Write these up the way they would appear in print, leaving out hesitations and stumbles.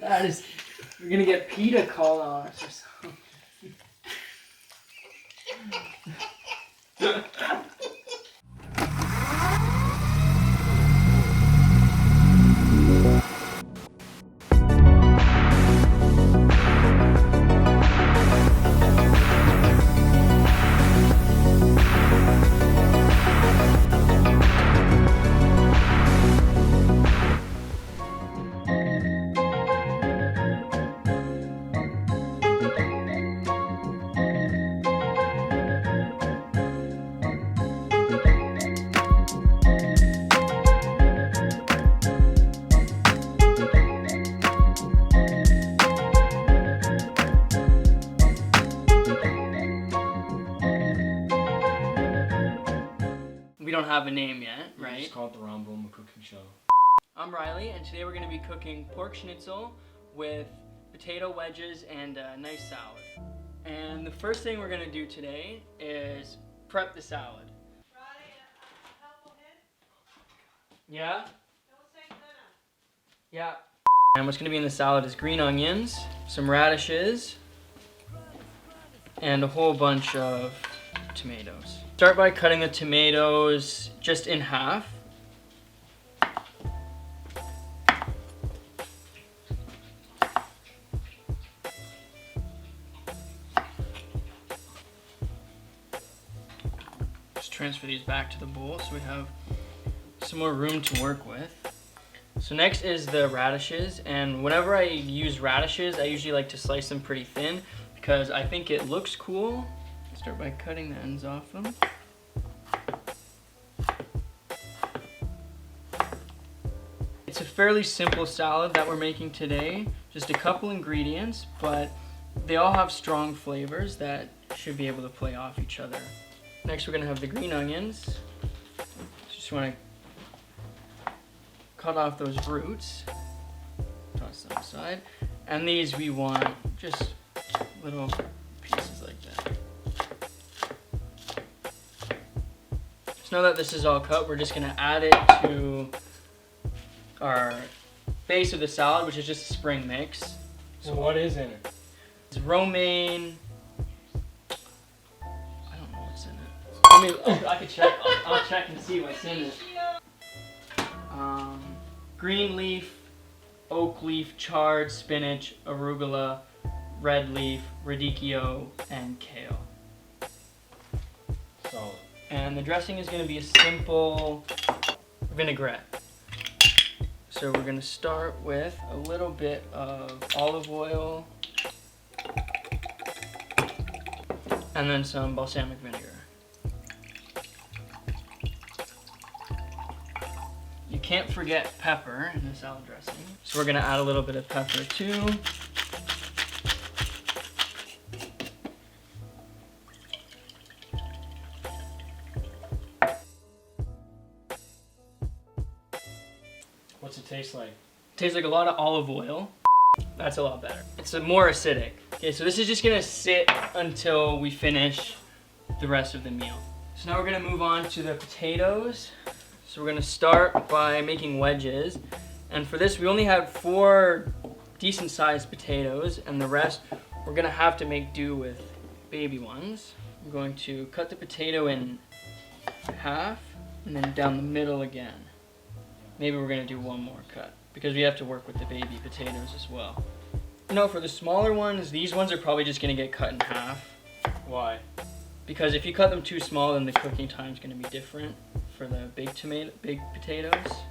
That is, we're gonna get PETA called on us or something. We don't have a name yet, right? Just call it the Ron Bowman Cooking Show. I'm Riley, and today we're going to be cooking pork schnitzel with potato wedges and a nice salad. And the first thing we're going to do today is prep the salad. Yeah? Yeah. And what's going to be in the salad is green onions, some radishes, and a whole bunch of tomatoes. Start by cutting the tomatoes just in half. Just transfer these back to the bowl so we have some more room to work with. So next is the radishes, and whenever I use radishes, I usually like to slice them pretty thin because I think it looks cool. Start by cutting the ends off them. It's a fairly simple salad that we're making today, just a couple ingredients, but they all have strong flavors that should be able to play off each other. Next we're going to have the green onions. Just want to cut off those roots, toss them aside, and these we want just little pieces like that. So now that this is all cut, we're just going to add it to our base of the salad, which is just a spring mix. So what is in it? It's romaine. I don't know what's in it. I could check. I'll check and see what's in it. Green leaf, oak leaf, chard, spinach, arugula, red leaf, radicchio, and kale. Solid. And the dressing is going to be a simple vinaigrette. So we're going to start with a little bit of olive oil and then some balsamic vinegar. You can't forget pepper in the salad dressing. So we're going to add a little bit of pepper too. What's it taste like? Tastes like a lot of olive oil. That's a lot better. It's more acidic. Okay, so this is just gonna sit until we finish the rest of the meal. So now we're gonna move on to the potatoes. So we're gonna start by making wedges. And for this, we only have 4 decent sized potatoes, and the rest we're gonna have to make do with baby ones. I'm going to cut the potato in half and then down the middle again. Maybe we're gonna do one more cut because we have to work with the baby potatoes as well. You know, for the smaller ones, these ones are probably just gonna get cut in half. Why? Because if you cut them too small, then the cooking time's gonna be different for the big potatoes.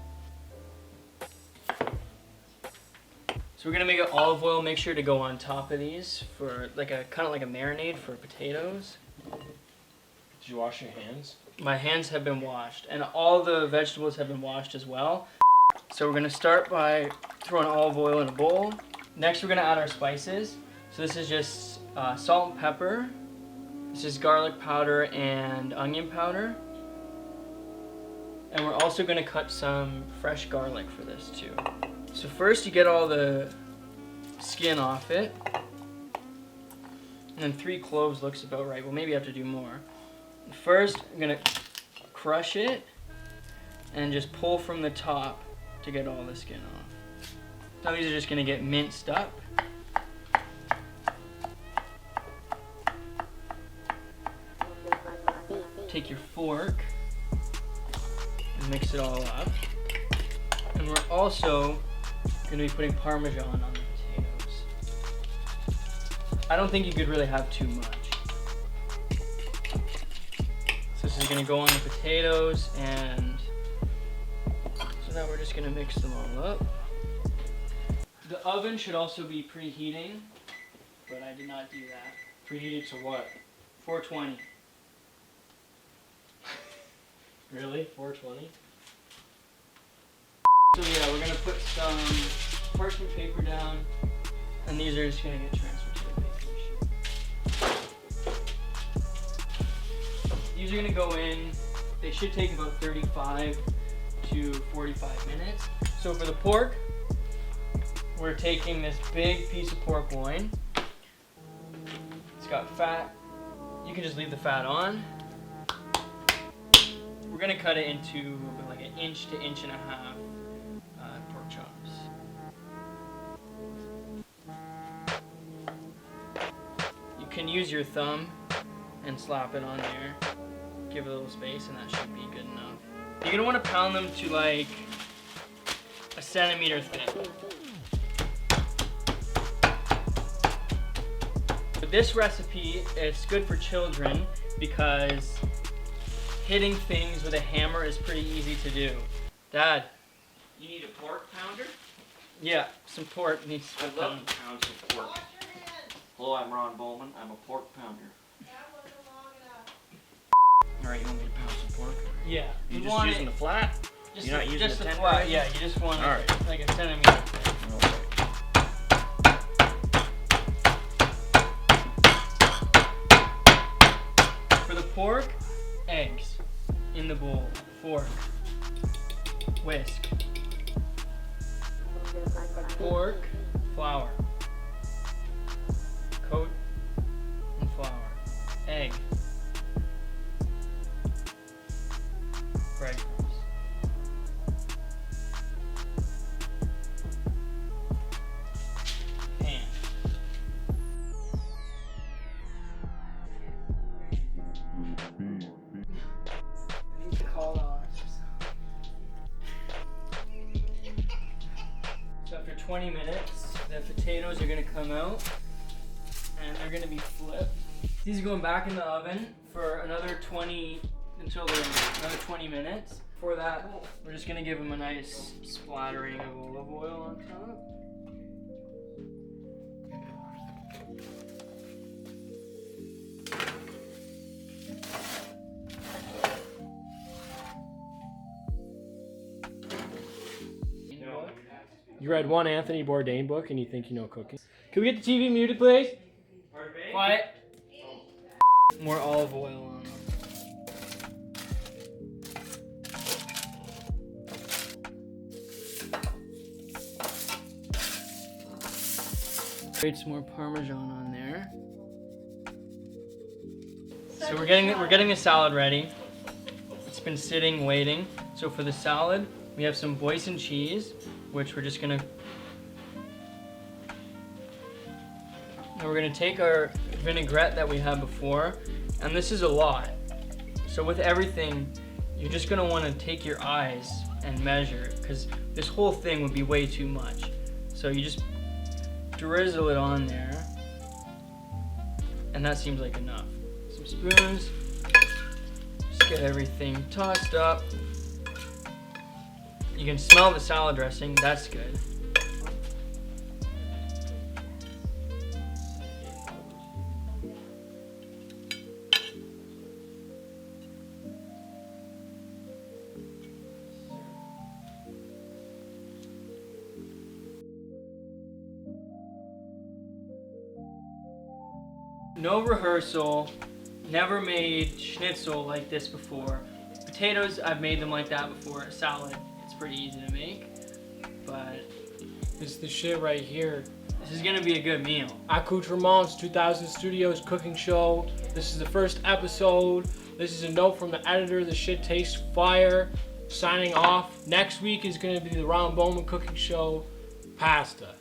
So we're gonna make an olive oil. Make sure to go on top of these for like a kind of like a marinade for potatoes. Did you wash your hands? My hands have been washed, and all the vegetables have been washed as well. So we're gonna start by throwing olive oil in a bowl. Next, we're gonna add our spices. So this is just salt and pepper. This is garlic powder and onion powder. And we're also gonna cut some fresh garlic for this too. So first you get all the skin off it. And then 3 cloves looks about right. Well, maybe I have to do more. First, I'm gonna crush it and just pull from the top to get all the skin off. Now these are just gonna get minced up. Take your fork and mix it all up. And we're also gonna be putting Parmesan on the potatoes. I don't think you could really have too much. So this is gonna go on the potatoes, and so now we're just gonna mix them all up. The oven should also be preheating, but I did not do that. Preheated to what? 420. Really? 420? So yeah, we're gonna put some parchment paper down, and these are just gonna get transferred to the baking machine. These are gonna go in, they should take about 35 to 45 minutes. So for the pork, we're taking this big piece of pork loin. It's got fat. You can just leave the fat on. We're gonna cut it into like an inch to inch and a half pork chops. You can use your thumb and slap it on there. Give it a little space, and that should be good enough. You're gonna want to pound them to like a centimeter thick. This recipe is good for children because hitting things with a hammer is pretty easy to do. Dad. You need a pork pounder? Yeah, some pork needs to I'd love to pound some pork. Hello, I'm Ron Bowman. I'm a pork pounder. Alright, you want me to pound some pork? Yeah. You You just want using it, the flat? just You're not using just the the tender flat. right? Yeah, you just want it Alright. like a centimeter thick. Okay. For the pork, eggs in the bowl, fork, whisk, pork, flour, coat and flour, egg, breadcrumbs. Pan. I need to call on. So after 20 minutes, the potatoes are gonna come out and they're gonna be flipped. These are going back in the oven for another 20 minutes. For that, we're just gonna give them a nice splattering of olive oil on top. You read one Anthony Bourdain book and you think you know cooking? Can we get the TV muted, please? Quiet. More olive oil on them. Grate some more Parmesan on there. So we're getting the salad ready. It's been sitting, waiting. So for the salad, we have some Boysen cheese, which we're just gonna. And we're gonna take our vinaigrette that we had before, and this is a lot. So with everything, you're just gonna want to take your eyes and measure, because this whole thing would be way too much. So you just drizzle it on there, and that seems like enough. Some spoons, just get everything tossed up. You can smell the salad dressing, that's good. No rehearsal, never made schnitzel like this before. Potatoes, I've made them like that before. Salad, it's pretty easy to make, but This is the shit right here. this is gonna be a good meal. Accoutrements 2000 Studios cooking show. This is the first episode. This is a note from the editor. The shit tastes fire. Signing off. Next week is gonna be the Ron Bowman cooking show. pasta.